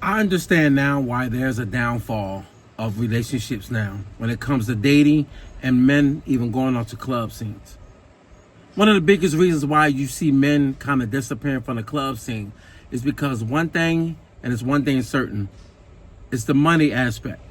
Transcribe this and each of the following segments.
I understand now why there's a downfall of relationships now when it comes to dating and men even going out to club scenes. One of the biggest reasons why you see men kind of disappearing from the club scene is because one thing, and it's one thing certain, it's the money aspect.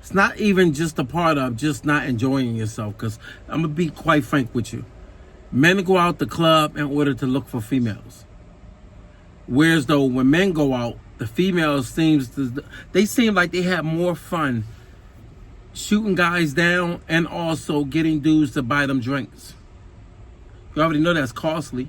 It's not even just a part of just not enjoying yourself, because I'm going to be quite frank with you. Men go out the club in order to look for females. Whereas though when men go out, the females seem like they have more fun shooting guys down and also getting dudes to buy them drinks. You already know that's costly.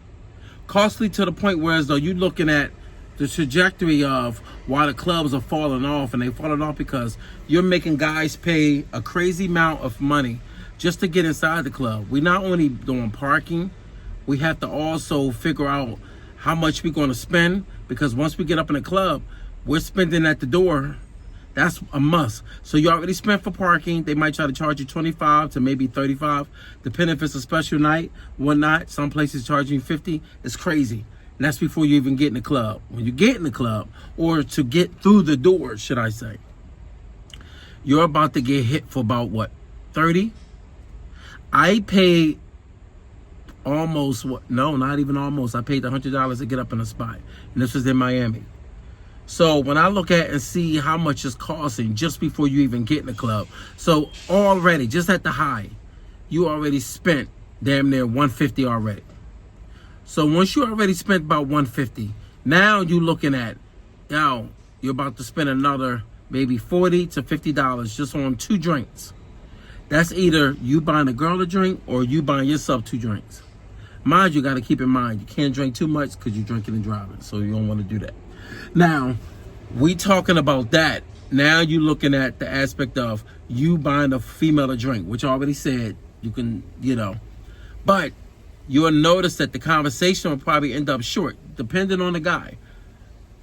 Costly to the point where as though you're looking at the trajectory of why the clubs are falling off, and they falling off because you're making guys pay a crazy amount of money just to get inside the club. We're not only doing parking, we have to also figure out how much we're going to spend, because once we get up in the club, we're spending at the door. That's a must. So you already spent for parking. They might try to charge you 25 to maybe 35, depending if it's a special night, whatnot. Some places charge you 50. It's crazy. And that's before you even get in the club. When you get in the club, or to get through the door, should I say, you're about to get hit for about what, 30? I paid almost, no, not even almost. I paid $100 to get up in a spot. And this was in Miami. So when I look at and see how much it's costing just before you even get in the club. So already, just at the high, you already spent damn near $150 already. So once you already spent about $150, now you're looking at, now you're about to spend another maybe $40 to $50 just on 2 drinks. That's either you buying a girl a drink or you buying yourself 2 drinks. Mind you, got to keep in mind, you can't drink too much because you're drinking and driving. So you don't want to do that. Now, we talking about that. Now you're looking at the aspect of you buying a female a drink, which I already said you can, But you'll notice that the conversation will probably end up short, depending on the guy.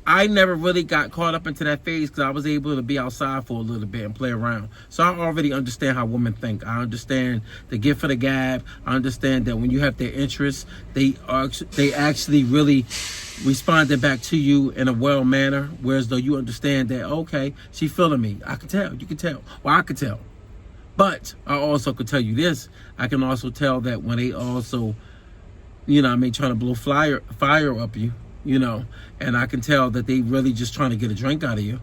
I never really got caught up into that phase because I was able to be outside for a little bit and play around. So I already understand how women think. I understand the gift of the gab. I understand that when you have their interests, they actually really responded back to you in a well manner. Whereas though you understand that, okay, she feeling me. I can tell. You can tell. Well, I could tell. But I also could tell you this. I can also tell that when they also, trying to blow fire up you, and I can tell that they really just trying to get a drink out of you.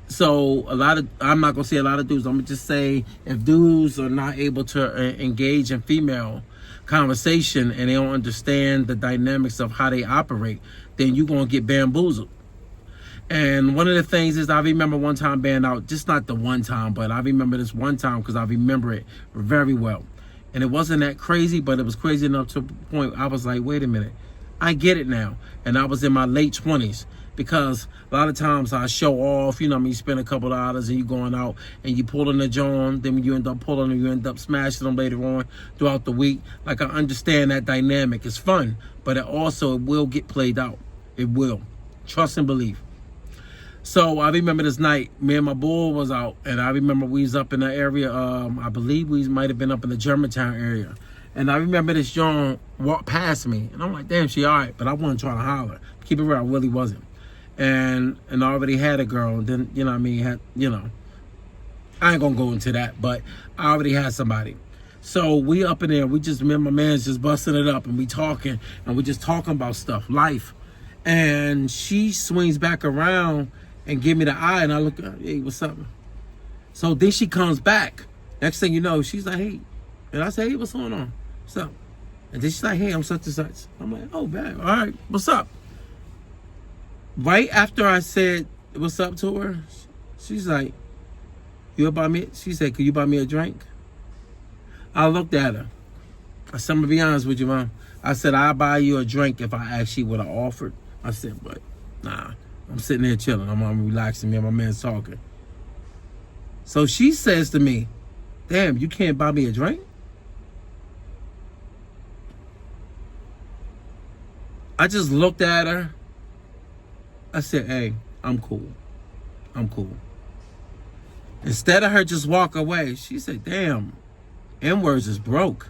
So I'm not going to say a lot of dudes. I'm going to just say if dudes are not able to engage in female conversation and they don't understand the dynamics of how they operate, then you're going to get bamboozled. And one of the things is I remember one time being out, just not the one time, but I remember this one time because I remember it very well. And it wasn't that crazy, but it was crazy enough to the point I was like, wait a minute. I get it now. And I was in my late 20s because a lot of times I show off, you spend a couple of dollars and you going out and you pulling the joint, then when you end up pulling them, you end up smashing them later on throughout the week. Like, I understand that dynamic. It's fun, but it will get played out. It will. Trust and believe. So I remember this night, me and my boy was out, and I remember we was up in the area, I believe we might have been up in the Germantown area. And I remember this young walked past me, and I'm like, damn, she all right. But I wasn't trying to holler. Keep it real, I really wasn't. And I already had a girl, and then, I ain't gonna go into that, but I already had somebody. So we up in there, me and my man's just busting it up, and we talking, and we just talking about stuff, life. And she swings back around and give me the eye, and I look at her, hey, what's up? So then she comes back. Next thing you know, she's like, hey. And I say, hey, what's going on? What's up? And then she's like, hey, I'm such and such. I'm like, oh, man, all right, what's up? Right after I said what's up to her, she's like, you buy me? She said, could you buy me a drink? I looked at her. I said, I'm going to be honest with you, Mom. I said, I'll buy you a drink if I actually would have offered. I said, but nah, I'm sitting there chilling. I'm relaxing. Me and my man's talking. So she says to me, damn, you can't buy me a drink? I just looked at her. I said, hey, I'm cool. I'm cool. Instead of her just walk away, she said, damn, N-words is broke.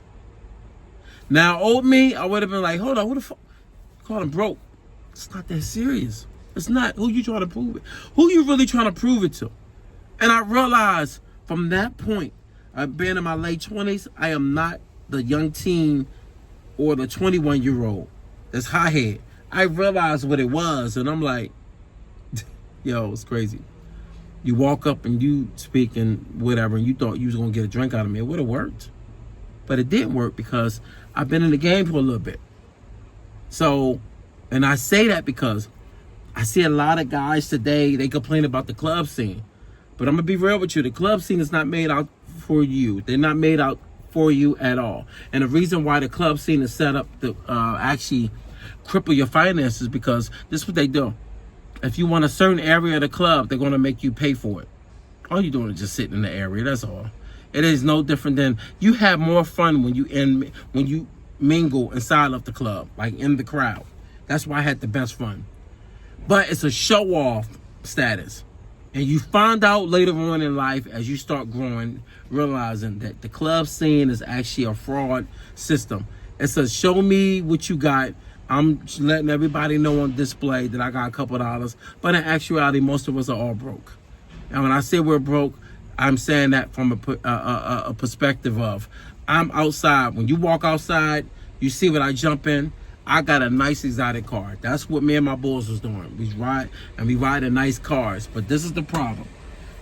Now, old me, I would have been like, hold on, who the fuck? Call him broke. It's not that serious. It's not. Who you trying to prove it? Who you really trying to prove it to? And I realized from that point, I've been in my late 20s, I am not the young teen or the 21-year-old that's hot-head. I realized what it was, and I'm like, yo, it's crazy. You walk up and you speak and whatever, and you thought you was going to get a drink out of me. It would have worked. But it didn't work because I've been in the game for a little bit. So, and I say that because I see a lot of guys today, they complain about the club scene. But I'm going to be real with you. The club scene is not made out for you. They're not made out for you at all. And the reason why the club scene is set up to actually cripple your finances, because this is what they do. If you want a certain area of the club, they're going to make you pay for it. All you're doing is just sitting in the area. That's all. It is no different than you have more fun when you mingle inside of the club, like in the crowd. That's why I had the best fun. But it's a show-off status. And you find out later on in life, as you start growing, realizing that the club scene is actually a fraud system. It's a show me what you got. I'm letting everybody know on display that I got a couple dollars. But in actuality, most of us are all broke. And when I say we're broke, I'm saying that from a perspective of, I'm outside. When you walk outside, you see what I jump in. I got a nice exotic car. That's what me and my boys was doing. We ride in nice cars. But this is the problem.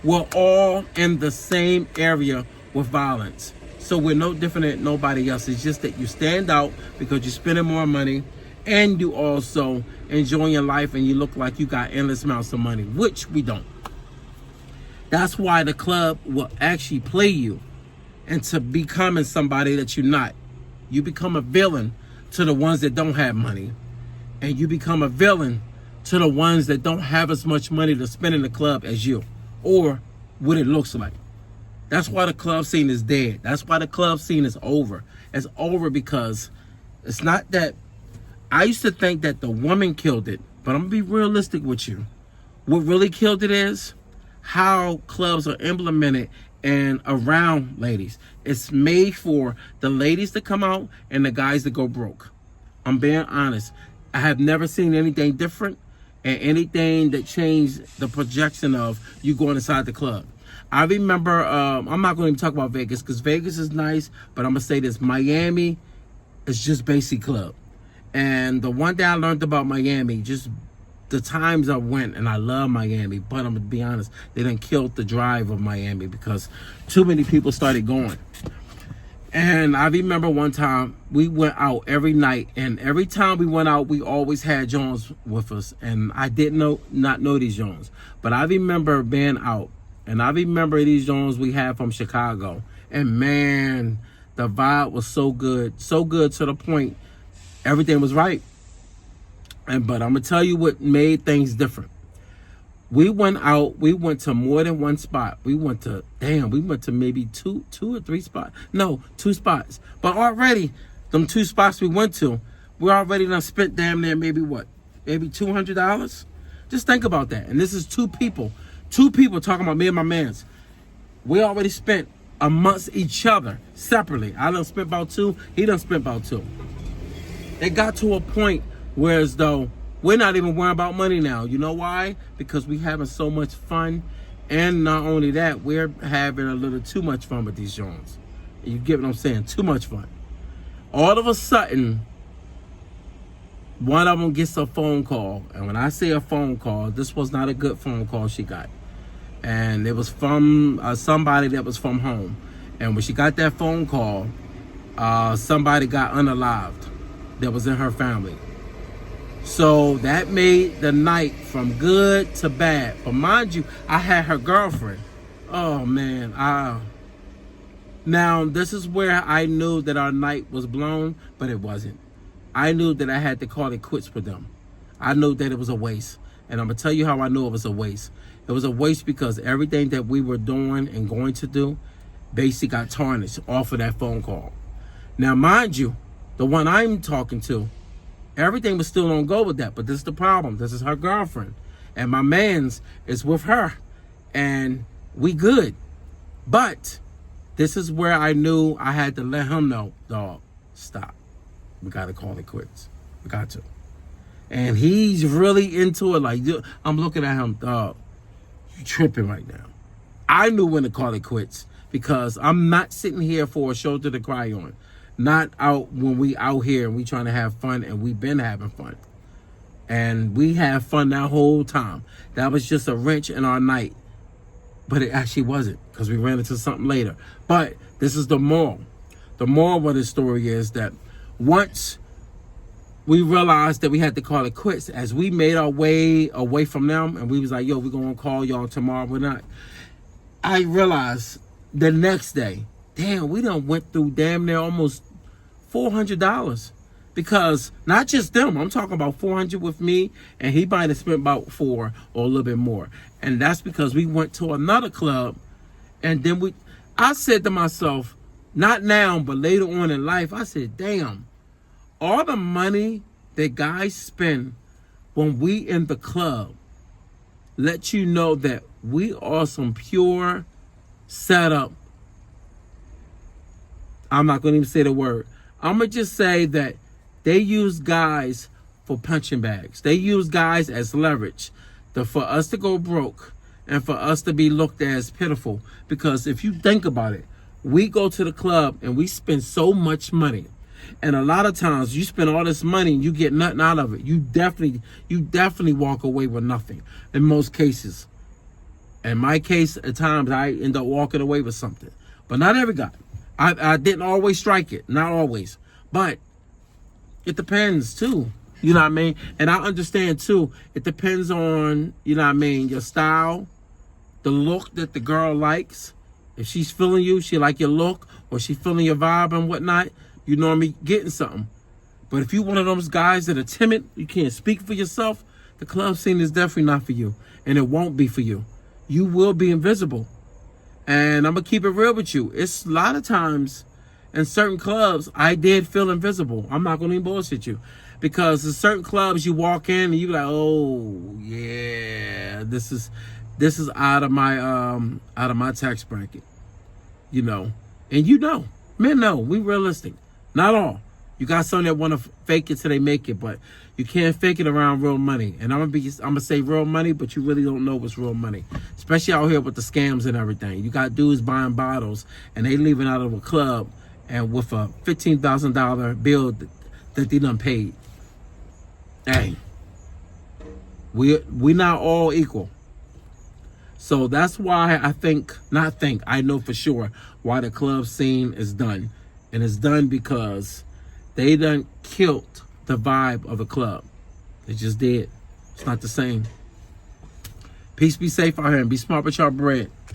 We're all in the same area with violence. So we're no different than nobody else. It's just that you stand out because you're spending more money, and you also enjoying your life, and you look like you got endless amounts of money, which we don't. That's why the club will actually play you into becoming somebody that you're not. You become a villain to the ones that don't have money, and you become a villain to the ones that don't have as much money to spend in the club as you, or what it looks like. That's why the club scene is dead. That's why the club scene is over. It's over because it's not that. I used to think that the woman killed it, but I'm gonna be realistic with you. What really killed it is how clubs are implemented and around ladies. It's made for the ladies to come out and the guys to go broke. I'm being honest. I have never seen anything different and anything that changed the projection of you going inside the club. I remember, I'm not going to even talk about Vegas because Vegas is nice, but I'm going to say this. Miami is just basic club. And the one thing I learned about Miami, just the times I went, and I love Miami, but I'm going to be honest, they done killed the drive of Miami because too many people started going. And I remember one time we went out every night, and every time we went out, we always had Jones with us. And I didn't not know these Jones, but I remember being out, and I remember these Jones we had from Chicago. And man, the vibe was so good to the point everything was right. But I'm gonna tell you what made things different. We went out. We went to more than one spot. We went to maybe two or three spots. No, 2 spots. But already, them 2 spots we went to, we already done spent damn near maybe $200. Just think about that. And this is 2 people. 2 people talking about me and my mans. We already spent amongst each other separately. I done spent about 2. He done spent about 2. It got to a point where as though we're not even worrying about money now. You know why? Because we having so much fun. And not only that, we're having a little too much fun with these Jones. You get what I'm saying? Too much fun. All of a sudden, one of them gets a phone call. And when I say a phone call, this was not a good phone call she got. And it was from somebody that was from home. And when she got that phone call, somebody got unalived that was in her family. So that made the night from good to bad. But mind you, I had her girlfriend. Oh man, now this is where I knew that our night was blown, but it wasn't. I knew that I had to call it quits with them. I knew that it was a waste. And I'm gonna tell you how I knew it was a waste. It was a waste because everything that we were doing and going to do basically got tarnished off of that phone call. Now mind you, the one I'm talking to, everything was still on go with that, but this is the problem. This is her girlfriend, and my man's is with her, and we good. But this is where I knew I had to let him know, dog, stop. We got to call it quits. We got to. And he's really into it. Like, I'm looking at him, dog, you tripping right now. I knew when to call it quits because I'm not sitting here for a shoulder to cry on. Not out when we out here and we trying to have fun, and we've been having fun. And we have fun that whole time. That was just a wrench in our night. But it actually wasn't, because we ran into something later. But this is the moral. The moral of the story is that once we realized that we had to call it quits, as we made our way away from them, and we was like, yo, we're going to call y'all tomorrow. We're not. I realized the next day, damn, we done went through damn near almost $400. Because not just them, I'm talking about 400 with me, and he might have spent about 4 or a little bit more. And that's because we went to another club, and then I said to myself, not now, but later on in life, I said, damn, all the money that guys spend when we in the club let you know that we are some pure setup. I'm not going to even say the word. I'm going to just say that they use guys for punching bags. They use guys as leverage for us to go broke and for us to be looked at as pitiful. Because if you think about it, we go to the club and we spend so much money. And a lot of times you spend all this money and you get nothing out of it. You definitely walk away with nothing in most cases. In my case, at times I end up walking away with something. But not every guy. I didn't always strike it. Not always. But it depends too. You know what I mean? And I understand too, it depends on, you know what I mean, your style, the look that the girl likes. If she's feeling you, she like your look, or she feeling your vibe and whatnot, you normally getting something. But if you one of those guys that are timid, you can't speak for yourself, the club scene is definitely not for you. And it won't be for you. You will be invisible. And I'm going to keep it real with you. It's a lot of times in certain clubs, I did feel invisible. I'm not going to even bullshit you. Because in certain clubs, you walk in and you be like, oh, yeah, this is out of my tax bracket. You know. And you know. Men know. We realistic. Not all. You got some that want to fake it till they make it, but you can't fake it around real money. And I'm gonna say real money, but you really don't know what's real money. Especially out here with the scams and everything. You got dudes buying bottles and they leaving out of a club and with a $15,000 bill that they done paid. Hey, we not all equal. So that's why I know for sure why the club scene is done. And it's done because they done killed the vibe of the club. It just did. It's not the same. Peace, be safe out here, and be smart with your bread.